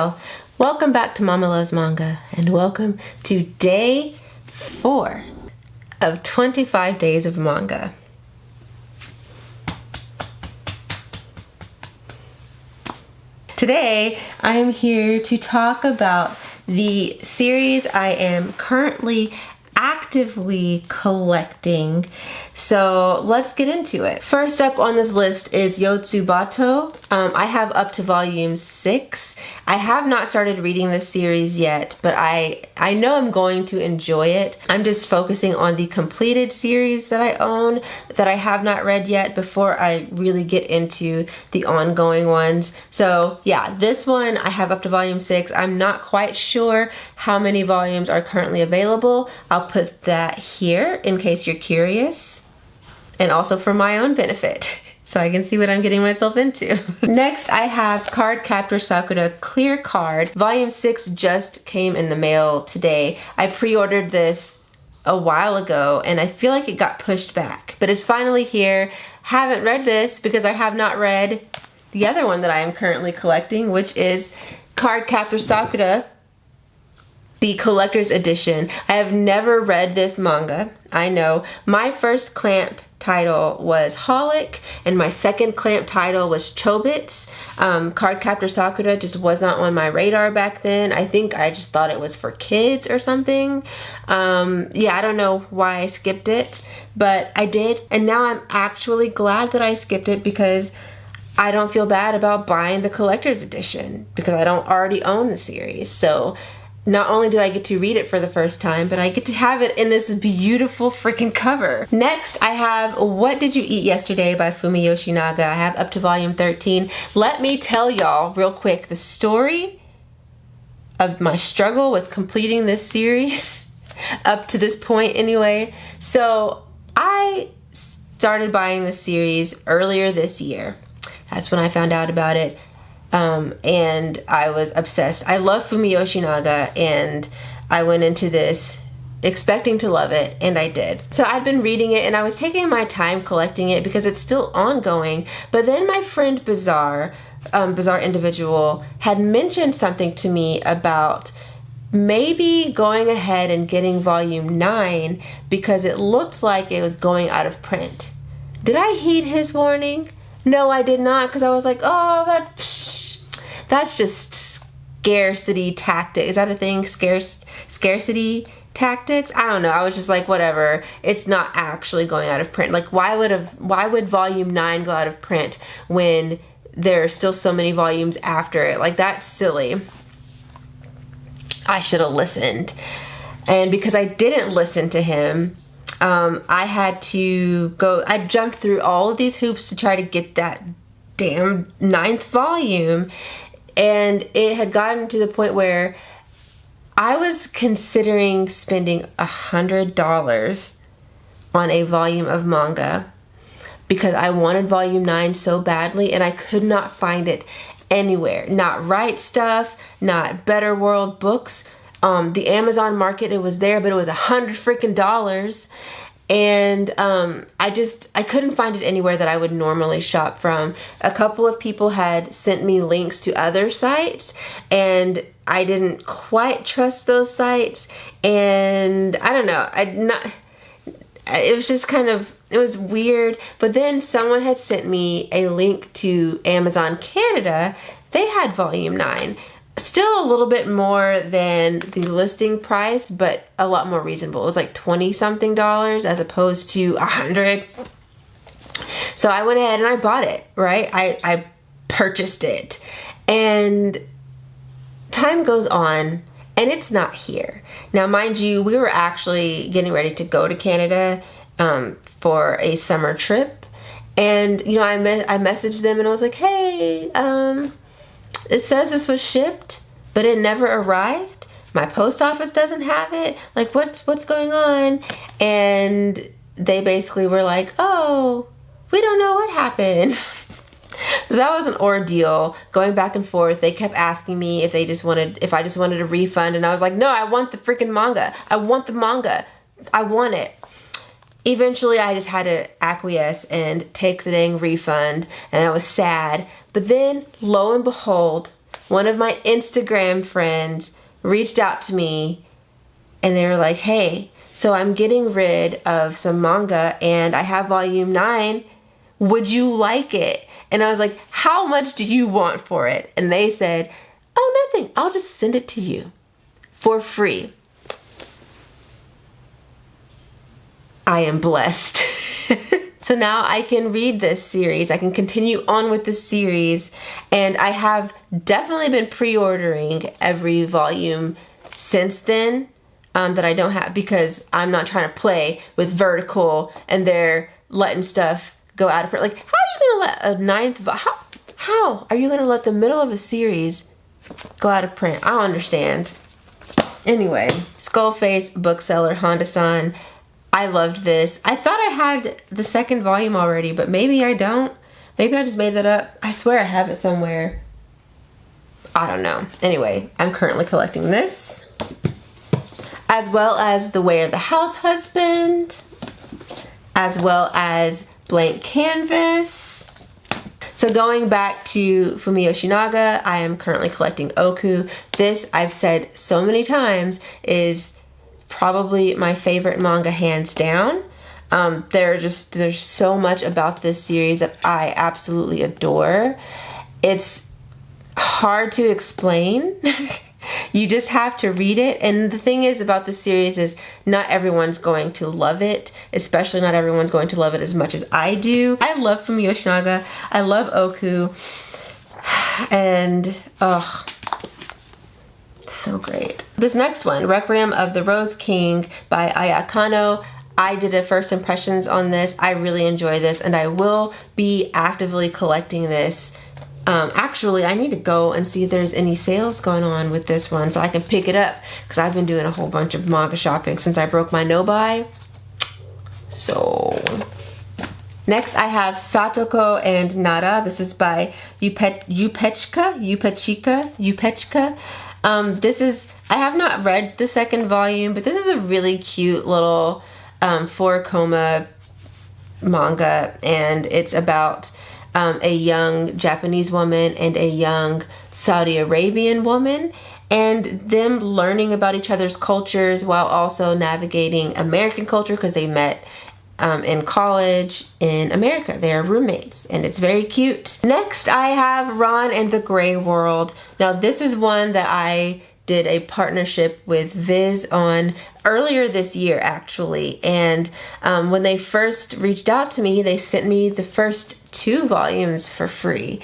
y'all, welcome back to Mama Loves Manga and welcome to day 4 of 25 days of manga. Today I am here to talk about the series I am currently actively collecting. So let's get into it. First up on this list is Yotsubato. I have up to volume 6. I have not started reading this series yet, but I know I'm going to enjoy it. I'm just focusing on the completed series that I own that I have not read yet before I really get into the ongoing ones. So yeah, this one I have up to volume 6. I'm not quite sure how many volumes are currently available. I'll put that here in case you're curious, and also for my own benefit, so I can see what I'm getting myself into. Next, I have Cardcaptor Sakura Clear Card. Volume 6 just came in the mail today. I pre-ordered this a while ago, and I feel like it got pushed back, but it's finally here. Haven't read this because I have not read the other one that I am currently collecting, which is Cardcaptor Sakura, the collector's edition. I have never read this manga. I know. My first clamp title was Holic, and my second clamp title was Chobits. Cardcaptor Sakura just was not on my radar back then. I think I just thought it was for kids or something. Yeah, I don't know why I skipped it, but I did, and now I'm actually glad that I skipped it because I don't feel bad about buying the collector's edition because I don't already own the series. So not only do I get to read it for the first time, but I get to have it in this beautiful freaking cover. Next, I have What Did You Eat Yesterday by Fumiyoshi Naga. I have up to volume 13. Let me tell y'all real quick the story of my struggle with completing this series up to this point anyway. So I started buying this series earlier this year. That's when I found out about it. And I was obsessed. I love Fumiyoshi Naga, and I went into this expecting to love it, and I did. So I'd been reading it, and I was taking my time collecting it because it's still ongoing. But then my friend Bizarre Individual, had mentioned something to me about maybe going ahead and getting volume 9 because it looked like it was going out of print. Did I heed his warning? No, I did not, because I was like, oh, that's just scarcity tactic. Is that a thing? Scarcity tactics? I don't know. I was just like, whatever. It's not actually going out of print. Like, why would volume 9 go out of print when there are still so many volumes after it? Like, that's silly. I should have listened. And because I didn't listen to him, I had to go, I jumped through all of these hoops to try to get that damn 9th volume, and it had gotten to the point where I was considering spending $100 on a volume of manga because I wanted volume 9 so badly, and I could not find it anywhere. Not Right Stuff, not Better World Books. The Amazon market, it was there, but it was $100 freaking. And I couldn't find it anywhere that I would normally shop from. A couple of people had sent me links to other sites, and I didn't quite trust those sites. And I don't know, it was just kind of, it was weird. But then someone had sent me a link to Amazon Canada. They had volume 9. Still a little bit more than the listing price, but a lot more reasonable. It was like 20 something dollars as opposed to $100. So I went ahead and I bought it, right? I purchased it, and time goes on and it's not here. Now, mind you, we were actually getting ready to go to Canada for a summer trip, and you know, I messaged them and I was like, hey, it says this was shipped, but it never arrived. My post office doesn't have it. Like, what's going on? And they basically were like, oh, we don't know what happened. So that was an ordeal, going back and forth. They kept asking me if I just wanted a refund, and I was like, no, I want the freaking manga. I want the manga. I want it. Eventually, I just had to acquiesce and take the dang refund, and I was sad. But then, lo and behold, one of my Instagram friends reached out to me and they were like, hey, so I'm getting rid of some manga and I have volume 9. Would you like it? And I was like, how much do you want for it? And they said, oh, nothing. I'll just send it to you for free. I am blessed. So now I can read this series. I can continue on with this series. And I have definitely been pre-ordering every volume since then that I don't have, because I'm not trying to play with Vertical and they're letting stuff go out of print. Like, how are you going to let a ninth, how are you going to let the middle of a series go out of print? I don't understand. Anyway, Skullface bookseller Honda-san. I loved this. I thought I had the second volume already, but maybe I don't. Maybe I just made that up. I swear I have it somewhere. I don't know. Anyway, I'm currently collecting this, as well as The Way of the House Husband, as well as Blank Canvas. So going back to Fumiyoshi Naga, I am currently collecting Oku. This, I've said so many times, is probably my favorite manga hands down. There's so much about this series that I absolutely adore. It's hard to explain. You just have to read it. And the thing is about this series is not everyone's going to love it, especially not everyone's going to love it as much as I do. I love Fumiyoshi Naga. I love Oku. And so great. This next one, Requiem of the Rose King by Aya Kano. I did a first impressions on this. I really enjoy this and I will be actively collecting this. Actually, I need to go and see if there's any sales going on with this one so I can pick it up, because I've been doing a whole bunch of manga shopping since I broke my no-buy. So next I have Satoko and Nada. This is by Yupechika. This is, I have not read the second volume, but this is a really cute little 4-koma manga, and it's about a young Japanese woman and a young Saudi Arabian woman, and them learning about each other's cultures while also navigating American culture, because they met in college in America. They are roommates and it's very cute. Next I have Ron and the Gray World. Now this is one that I did a partnership with Viz on earlier this year actually, and when they first reached out to me, they sent me the first 2 volumes for free,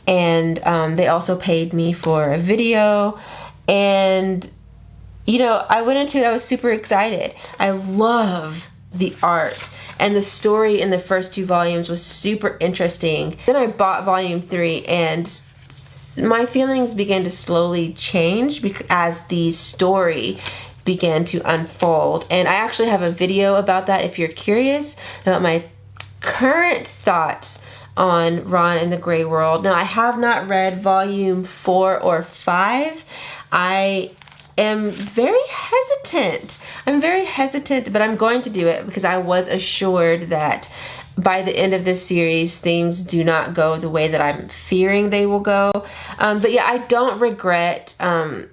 and they also paid me for a video. And you know, I went into it, I was super excited. I love the art, and the story in the first 2 volumes was super interesting. Then I bought volume 3 and my feelings began to slowly change as the story began to unfold. And I actually have a video about that if you're curious about my current thoughts on Ron and the Gray World. Now I have not read volume 4 or 5. I am very hesitant. I'm very hesitant, but I'm going to do it because I was assured that by the end of this series, things do not go the way that I'm fearing they will go. But yeah, I don't regret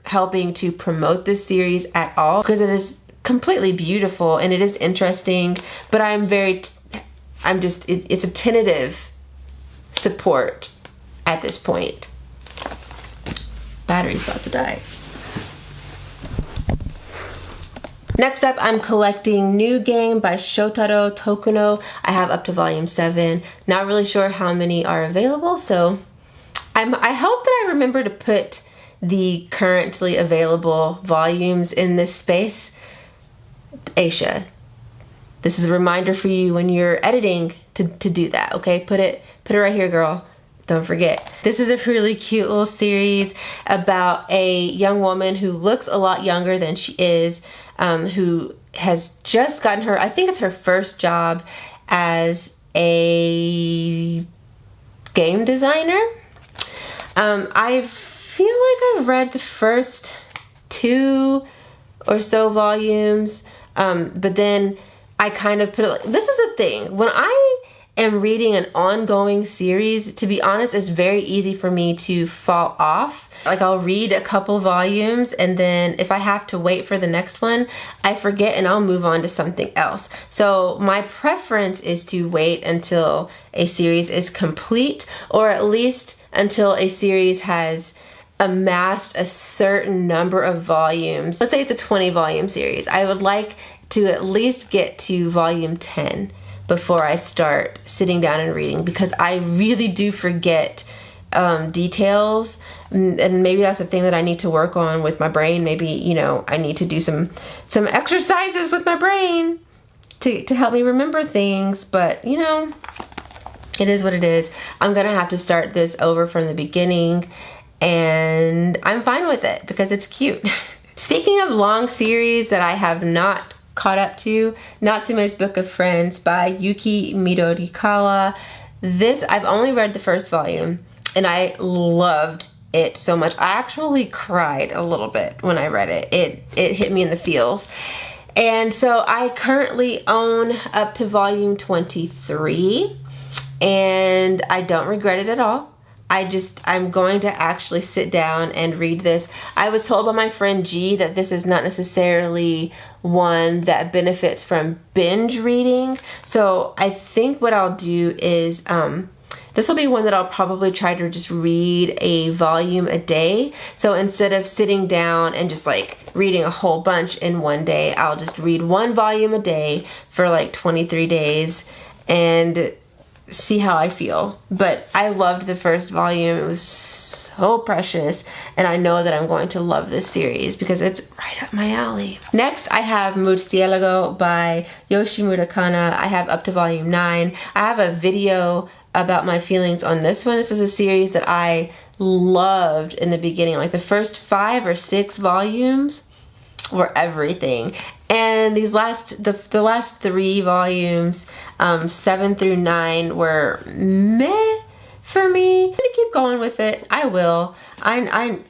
helping to promote this series at all, because it is completely beautiful and it is interesting, but it's a tentative support at this point. Battery's about to die. Next up, I'm collecting New Game by Shotaro Tokuno. I have up to volume 7. Not really sure how many are available, so I hope that I remember to put the currently available volumes in this space. Aisha, this is a reminder for you when you're editing to do that, okay? Put it right here, girl. Don't forget. This is a really cute little series about a young woman who looks a lot younger than she is, who has just gotten her, I think it's her first job as a game designer. I feel like I've read the first 2 or so volumes, but then I kind of put it like, this is the thing. When I am reading an ongoing series, to be honest, it's very easy for me to fall off. Like, I'll read a couple volumes, and then if I have to wait for the next one, I forget and I'll move on to something else. So my preference is to wait until a series is complete, or at least until a series has amassed a certain number of volumes. Let's say it's a 20 volume series. I would like to at least get to volume 10 before I start sitting down and reading, because I really do forget details, and maybe that's the thing that I need to work on with my brain. Maybe, you know, I need to do some exercises with my brain to help me remember things, but you know, it is what it is. I'm gonna have to start this over from the beginning, and I'm fine with it because it's cute. Speaking of long series that I have not caught up to, Natsume's Book of Friends by Yuki Midorikawa. This, I've only read the first volume, and I loved it so much. I actually cried a little bit when I read it. It hit me in the feels. And so I currently own up to volume 23, and I don't regret it at all. I'm going to actually sit down and read this. I was told by my friend G that this is not necessarily one that benefits from binge reading. So I think what I'll do is, this will be one that I'll probably try to just read a volume a day. So instead of sitting down and just like reading a whole bunch in one day, I'll just read one volume a day for like 23 days and see how I feel. But I loved the first volume. It was so precious, and I know that I'm going to love this series because it's right up my alley. Next, I have Murcielago by Yoshimura Kana. I have up to volume 9. I have a video about my feelings on this one. This is a series that I loved in the beginning. Like the first 5 or 6 volumes were everything. And the last 3 volumes, 7 through 9, were meh for me. I'm gonna keep going with it. I will. I'm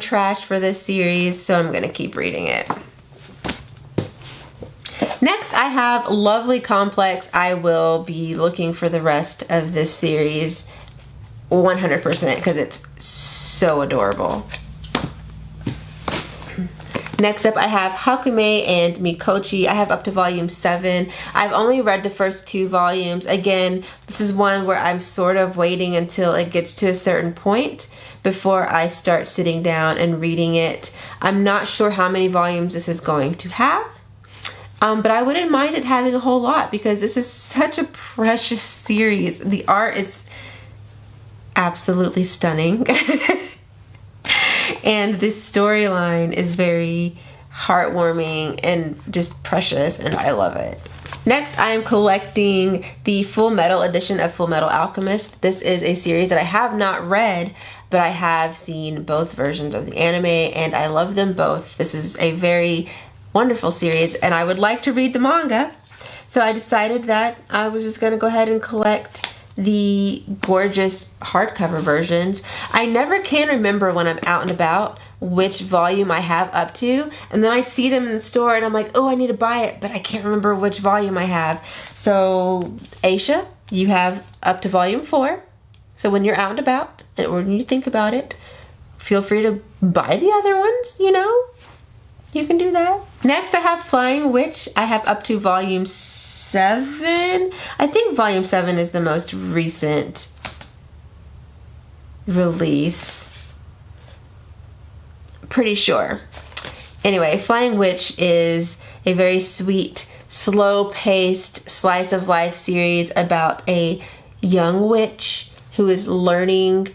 trash for this series, so I'm gonna keep reading it. Next, I have Lovely Complex. I will be looking for the rest of this series 100% because it's so adorable. Next up, I have Hakeem A Miko Chi. I have up to volume 7. I've only read the first 2 volumes. Again, this is one where I'm sort of waiting until it gets to a certain point before I start sitting down and reading it. I'm not sure how many volumes this is going to have, but I wouldn't mind it having a whole lot because this is such a precious series. The art is absolutely stunning. And this storyline is very heartwarming and just precious, and I love it. Next, I am collecting the Full Metal edition of Full Metal Alchemist. This is a series that I have not read, but I have seen both versions of the anime, and I love them both. This is a very wonderful series, and I would like to read the manga. So I decided that I was just going to go ahead and collect the gorgeous hardcover versions. I never can remember when I'm out and about which volume I have up to, and then I see them in the store and I'm like, oh, I need to buy it, but I can't remember which volume I have. So Aisha, you have up to volume 4. So when you're out and about, or when you think about it, feel free to buy the other ones, you know? You can do that. Next, I have Flying Witch. I have up to volume 7. I think volume 7 is the most recent release. Pretty sure. Anyway, Flying Witch is a very sweet, slow-paced slice of life series about a young witch who is learning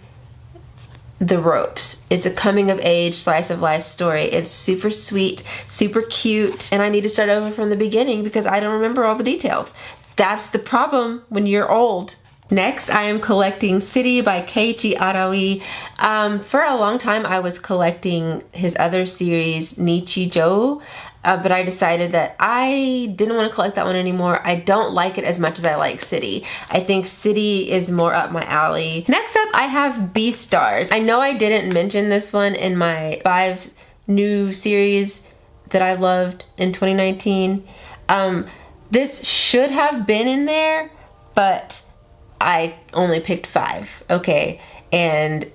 the ropes. It's a coming of age slice of life story. It's super sweet, super cute, and I need to start over from the beginning because I don't remember all the details. That's the problem when you're old. Next, I am collecting City by Keiichi Arawi. For a long time, I was collecting his other series, Nichijou, but I decided that I didn't want to collect that one anymore. I don't like it as much as I like City. I think City is more up my alley. Next up, I have Beastars. I know I didn't mention this one in my 5 new series that I loved in 2019. This should have been in there, but I only picked 5, okay? And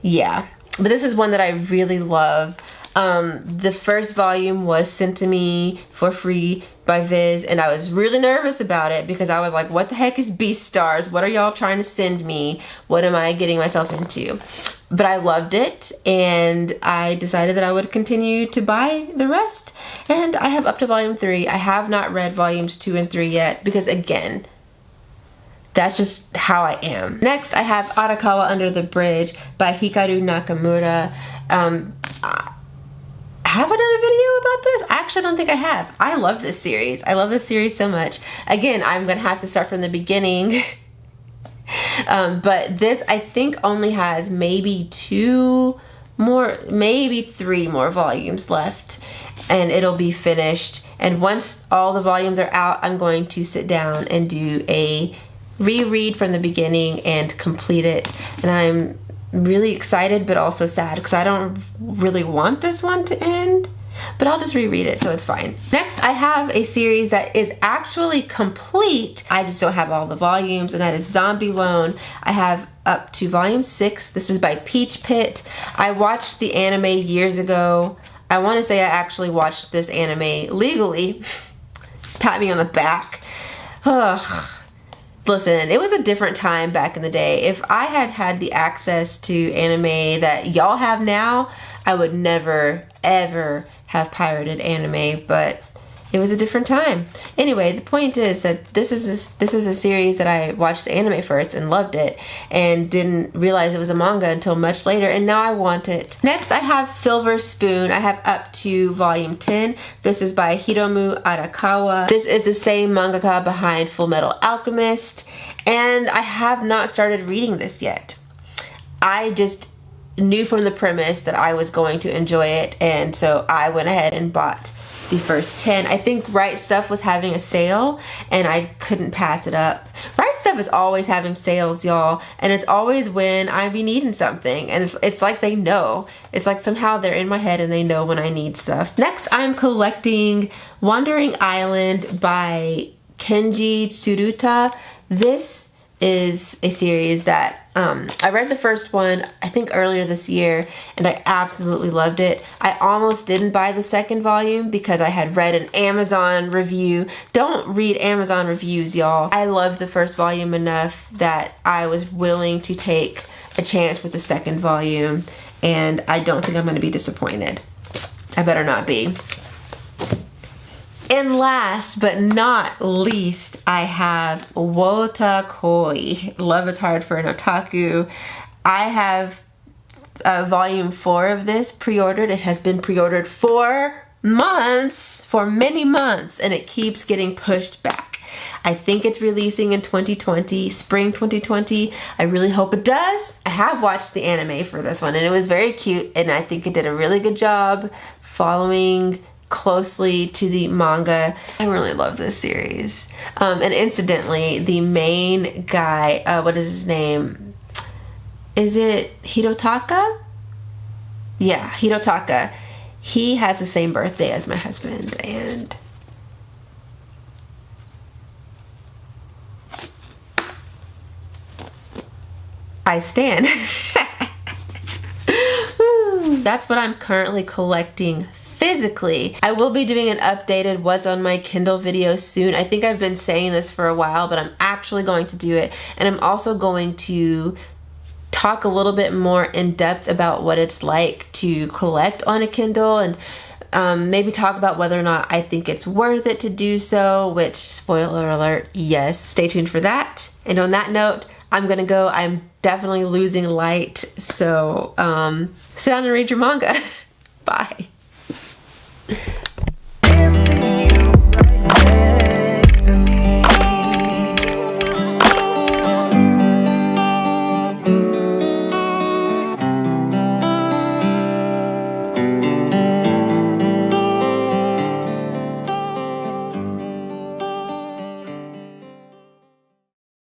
yeah, but this is one that I really love. The first volume was sent to me for free by Viz, and I was really nervous about it because I was like, what the heck is Beastars? What are y'all trying to send me? What am I getting myself into? But I loved it, and I decided that I would continue to buy the rest, and I have up to volume 3. I have not read volumes 2 and 3 yet because, again, that's just how I am. Next, I have Arakawa Under the Bridge by Hikaru Nakamura. Have I done a video about this? Actually, I don't think I have. I love this series. I love this series so much. Again, I'm gonna have to start from the beginning. But this, I think, only has maybe 2 more, maybe 3 more volumes left, and it'll be finished. And once all the volumes are out, I'm going to sit down and do a reread from the beginning and complete it. And I'm really excited but also sad because I don't really want this one to end, but I'll just reread it, so it's fine. Next, I have a series that is actually complete. I just don't have all the volumes, and that is Zombie Loan. I have up to volume 6. This is by Peach Pit. I watched the anime years ago. I want to say I actually watched this anime legally. Pat me on the back. Ugh. Listen, it was a different time back in the day. If I had had the access to anime that y'all have now, I would never, ever have pirated anime, but it was a different time. Anyway, the point is that this is a series that I watched the anime first and loved it, and didn't realize it was a manga until much later, and now I want it. Next, I have Silver Spoon. I have up to volume 10. This is by Hiromu Arakawa. This is the same mangaka behind Fullmetal Alchemist, and I have not started reading this yet. I just knew from the premise that I was going to enjoy it, and so I went ahead and bought the first 10. I think Right Stuff was having a sale and I couldn't pass it up. Right Stuff is always having sales, y'all, and it's always when I be needing something, and it's like they know. It's like somehow they're in my head and they know when I need stuff. Next, I'm collecting Wandering Island by Kenji Tsuruta. This is a series that I read the first one, I think earlier this year, and I absolutely loved it. I almost didn't buy the second volume because I had read an Amazon review. Don't read Amazon reviews, y'all. I loved the first volume enough that I was willing to take a chance with the second volume, and I don't think I'm going to be disappointed. I better not be. And last but not least, I have Wota Koi, Love is Hard for an Otaku. I have volume 4 of this pre-ordered. It has been pre-ordered for months, for many months, and it keeps getting pushed back. I think it's releasing in 2020, spring 2020. I really hope it does. I have watched the anime for this one, and it was very cute, and I think it did a really good job following closely to the manga. I really love this series. And incidentally, the main guy, what is his name? Is it Hirotaka? Yeah, Hirotaka. He has the same birthday as my husband, and I stan. That's what I'm currently collecting physically. I will be doing an updated what's on my Kindle video soon. I think I've been saying this for a while, but I'm actually going to do it. And I'm also going to talk a little bit more in depth about what it's like to collect on a Kindle, and maybe talk about whether or not I think it's worth it to do so, which, spoiler alert, yes. Stay tuned for that. And on that note, I'm gonna go. I'm definitely losing light, so sit down and read your manga. Bye.